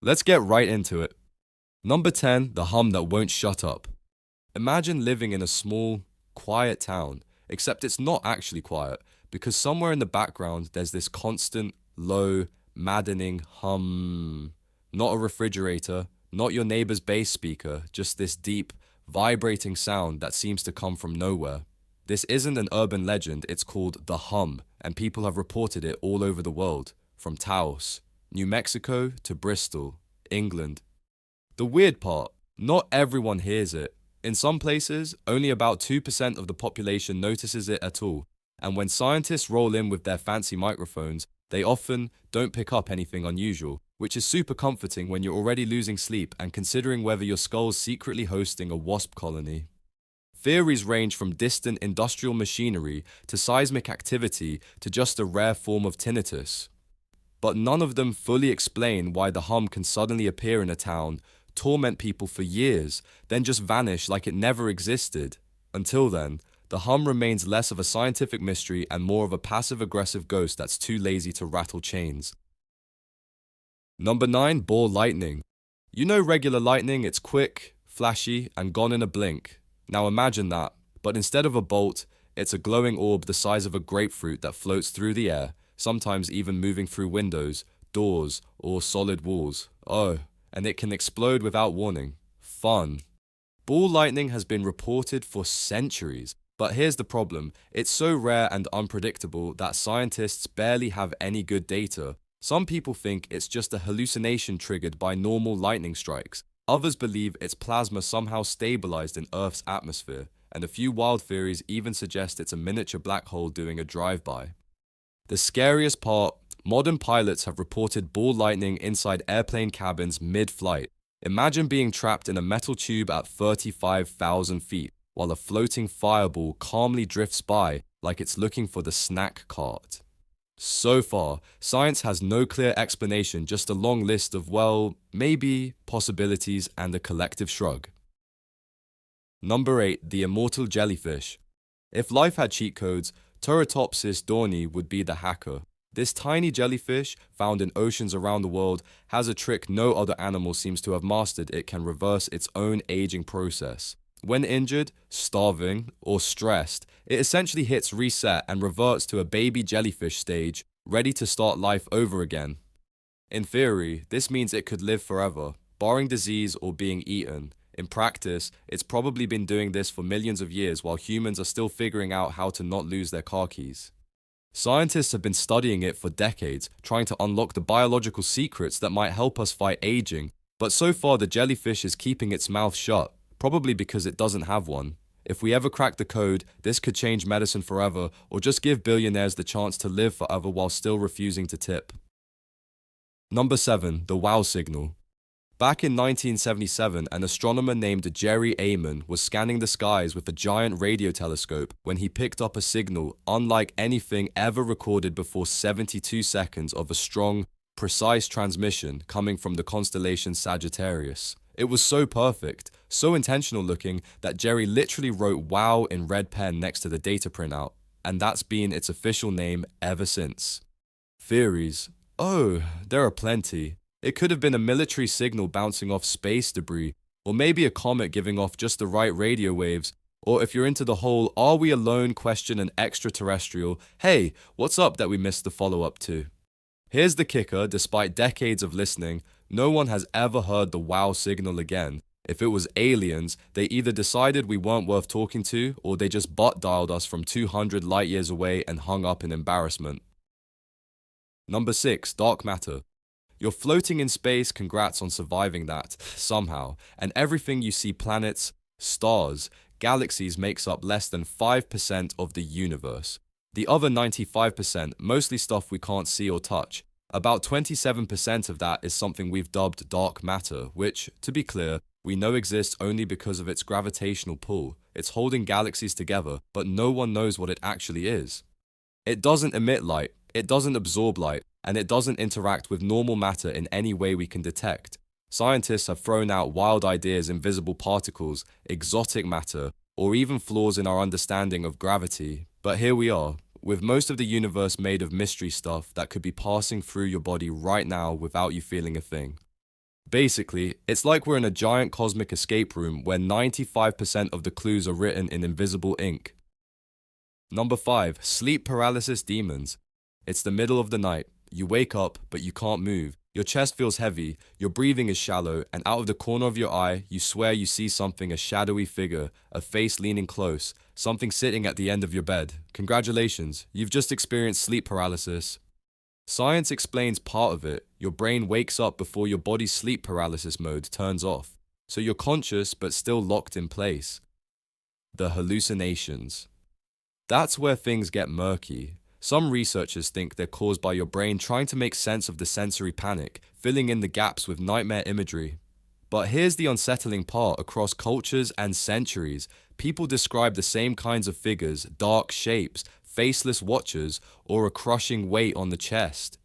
Let's get right into it. Number 10, the hum that won't shut up. Imagine living in a small, quiet town, except it's not actually quiet, because somewhere in the background there's this constant, low, maddening hum. Not a refrigerator, not your neighbor's bass speaker, just this deep, vibrating sound that seems to come from nowhere. This isn't an urban legend, it's called the hum, and people have reported it all over the world, from Taos, New Mexico to Bristol, England. The weird part, not everyone hears it. In some places, only about 2% of the population notices it at all, and when scientists roll in with their fancy microphones, they often don't pick up anything unusual, which is super comforting when you're already losing sleep and considering whether your skull's secretly hosting a wasp colony. Theories range from distant industrial machinery to seismic activity to just a rare form of tinnitus. But none of them fully explain why the hum can suddenly appear in a town, torment people for years, then just vanish like it never existed. Until then, the hum remains less of a scientific mystery and more of a passive-aggressive ghost that's too lazy to rattle chains. Number 9, ball lightning. You know regular lightning, it's quick, flashy, and gone in a blink. Now imagine that, but instead of a bolt, it's a glowing orb the size of a grapefruit that floats through the air, sometimes even moving through windows, doors, or solid walls. Oh, and it can explode without warning. Fun. Ball lightning has been reported for centuries, but here's the problem. It's so rare and unpredictable that scientists barely have any good data. Some people think it's just a hallucination triggered by normal lightning strikes. Others believe its plasma somehow stabilized in Earth's atmosphere, and a few wild theories even suggest it's a miniature black hole doing a drive-by. The scariest part, modern pilots have reported ball lightning inside airplane cabins mid-flight. Imagine being trapped in a metal tube at 35,000 feet, while a floating fireball calmly drifts by like it's looking for the snack cart. So far, science has no clear explanation, just a long list of, well, maybe, possibilities, and a collective shrug. Number 8, the Immortal Jellyfish. If life had cheat codes, Turritopsis dohrnii would be the hacker. This tiny jellyfish, found in oceans around the world, has a trick no other animal seems to have mastered. It can reverse its own aging process. When injured, starving, or stressed, it essentially hits reset and reverts to a baby jellyfish stage, ready to start life over again. In theory, this means it could live forever, barring disease or being eaten. In practice, it's probably been doing this for millions of years while humans are still figuring out how to not lose their car keys. Scientists have been studying it for decades, trying to unlock the biological secrets that might help us fight aging, but so far the jellyfish is keeping its mouth shut. Probably because it doesn't have one. If we ever crack the code, this could change medicine forever or just give billionaires the chance to live forever while still refusing to tip. Number 7, the wow signal. Back in 1977, an astronomer named Jerry Amon was scanning the skies with a giant radio telescope when he picked up a signal unlike anything ever recorded before 72 seconds of a strong, precise transmission coming from the constellation Sagittarius. It was so perfect, so intentional looking that Jerry literally wrote "wow" in red pen next to the data printout, and that's been its official name ever since. Theories. Oh, there are plenty. It could have been a military signal bouncing off space debris, or maybe a comet giving off just the right radio waves, or if you're into the whole "are we alone?" question and extraterrestrial, hey, what's up that we missed the follow-up to? Here's the kicker, despite decades of listening, no one has ever heard the wow signal again. If it was aliens, they either decided we weren't worth talking to, or they just butt dialed us from 200 light years away and hung up in embarrassment. Number 6, dark matter. You're floating in space, congrats on surviving that, somehow, and everything you see, planets, stars, galaxies, makes up less than 5% of the universe. The other 95%, mostly stuff we can't see or touch. About 27% of that is something we've dubbed dark matter, which, to be clear, we know exists only because of its gravitational pull. It's holding galaxies together, but no one knows what it actually is. It doesn't emit light, it doesn't absorb light, and it doesn't interact with normal matter in any way we can detect. Scientists have thrown out wild ideas, invisible particles, exotic matter, or even flaws in our understanding of gravity. But here we are, with most of the universe made of mystery stuff that could be passing through your body right now without you feeling a thing. Basically, it's like we're in a giant cosmic escape room where 95% of the clues are written in invisible ink. Number 5. Sleep paralysis demons. It's the middle of the night. You wake up, but you can't move. Your chest feels heavy, your breathing is shallow, and out of the corner of your eye, you swear you see something, a shadowy figure, a face leaning close, something sitting at the end of your bed. Congratulations, you've just experienced sleep paralysis. Science explains part of it. Your brain wakes up before your body's sleep paralysis mode turns off. So you're conscious but still locked in place. The hallucinations. That's where things get murky. Some researchers think they're caused by your brain trying to make sense of the sensory panic, filling in the gaps with nightmare imagery. But here's the unsettling part: across cultures and centuries, people describe the same kinds of figures, dark shapes, faceless watchers, or a crushing weight on the chest.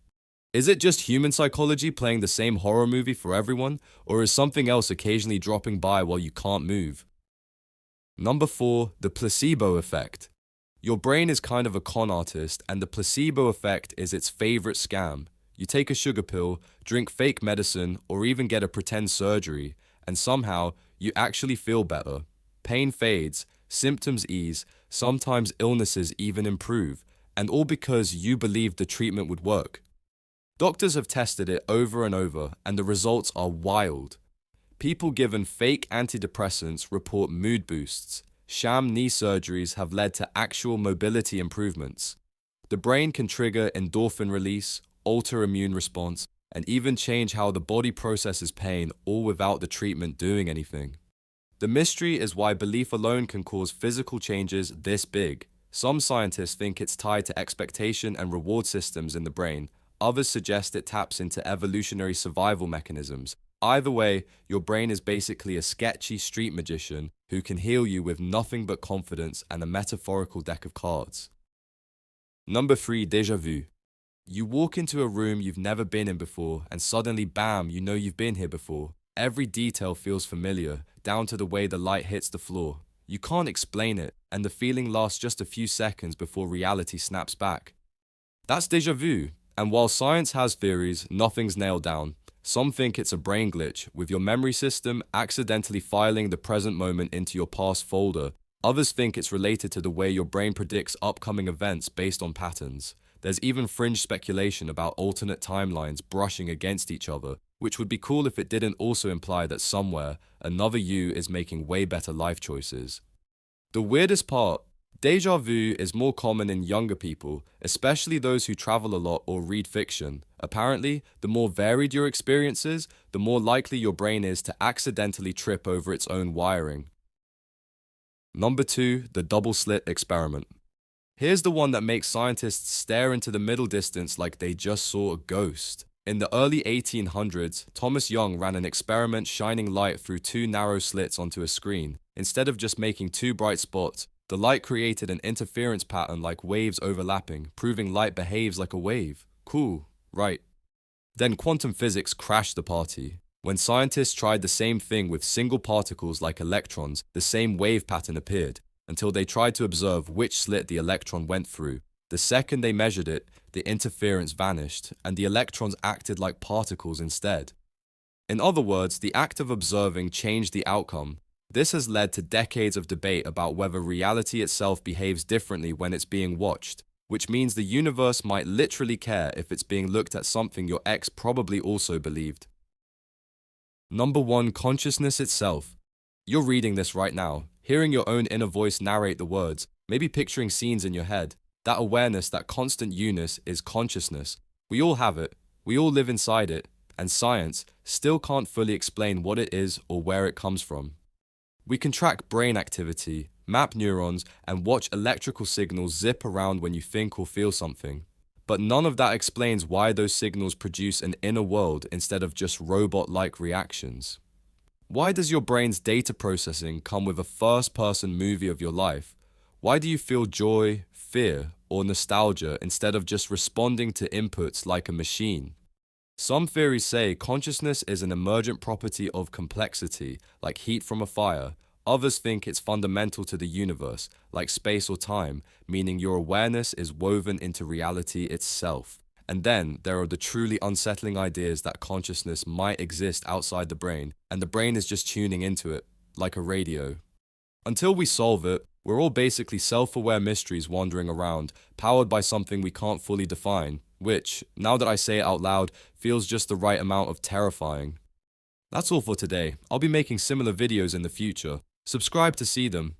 Is it just human psychology playing the same horror movie for everyone, or is something else occasionally dropping by while you can't move? Number 4. The placebo effect. Your brain is kind of a con artist, and the placebo effect is its favorite scam. You take a sugar pill, drink fake medicine, or even get a pretend surgery, and somehow you actually feel better. Pain fades, symptoms ease, sometimes illnesses even improve, and all because you believed the treatment would work. Doctors have tested it over and over, and the results are wild. People given fake antidepressants report mood boosts. Sham knee surgeries have led to actual mobility improvements. The brain can trigger endorphin release, alter immune response, and even change how the body processes pain, all without the treatment doing anything. The mystery is why belief alone can cause physical changes this big. Some scientists think it's tied to expectation and reward systems in the brain. Others suggest it taps into evolutionary survival mechanisms. Either way, your brain is basically a sketchy street magician who can heal you with nothing but confidence and a metaphorical deck of cards. Number 3. Déjà Vu. You walk into a room you've never been in before, and suddenly, bam, you know you've been here before. Every detail feels familiar, down to the way the light hits the floor. You can't explain it, and the feeling lasts just a few seconds before reality snaps back. That's déjà vu, and while science has theories, nothing's nailed down. Some think it's a brain glitch, with your memory system accidentally filing the present moment into your past folder. Others think it's related to the way your brain predicts upcoming events based on patterns. There's even fringe speculation about alternate timelines brushing against each other, which would be cool if it didn't also imply that somewhere, another you is making way better life choices. The weirdest part: déjà vu is more common in younger people, especially those who travel a lot or read fiction. Apparently, the more varied your experiences, the more likely your brain is to accidentally trip over its own wiring. Number 2. The Double-Slit Experiment. Here's the one that makes scientists stare into the middle distance like they just saw a ghost. In the early 1800s, Thomas Young ran an experiment shining light through two narrow slits onto a screen. Instead of just making two bright spots, the light created an interference pattern like waves overlapping, proving light behaves like a wave. Cool, right? Then quantum physics crashed the party. When scientists tried the same thing with single particles like electrons, the same wave pattern appeared, until they tried to observe which slit the electron went through. The second they measured it, the interference vanished, and the electrons acted like particles instead. In other words, the act of observing changed the outcome. This has led to decades of debate about whether reality itself behaves differently when it's being watched, which means the universe might literally care if it's being looked at something your ex probably also believed. Number 1. Consciousness itself. You're reading this right now, hearing your own inner voice narrate the words, maybe picturing scenes in your head. That awareness, that constant you-ness is consciousness. We all have it, we all live inside it, and science still can't fully explain what it is or where it comes from. We can track brain activity, map neurons, and watch electrical signals zip around when you think or feel something. But none of that explains why those signals produce an inner world instead of just robot-like reactions. Why does your brain's data processing come with a first-person movie of your life? Why do you feel joy, fear, or nostalgia instead of just responding to inputs like a machine? Some theories say consciousness is an emergent property of complexity, like heat from a fire. Others think it's fundamental to the universe, like space or time, meaning your awareness is woven into reality itself. And then there are the truly unsettling ideas that consciousness might exist outside the brain, and the brain is just tuning into it, like a radio. Until we solve it, we're all basically self-aware mysteries wandering around, powered by something we can't fully define, which, now that I say it out loud, feels just the right amount of terrifying. That's all for today. I'll be making similar videos in the future. Subscribe to see them.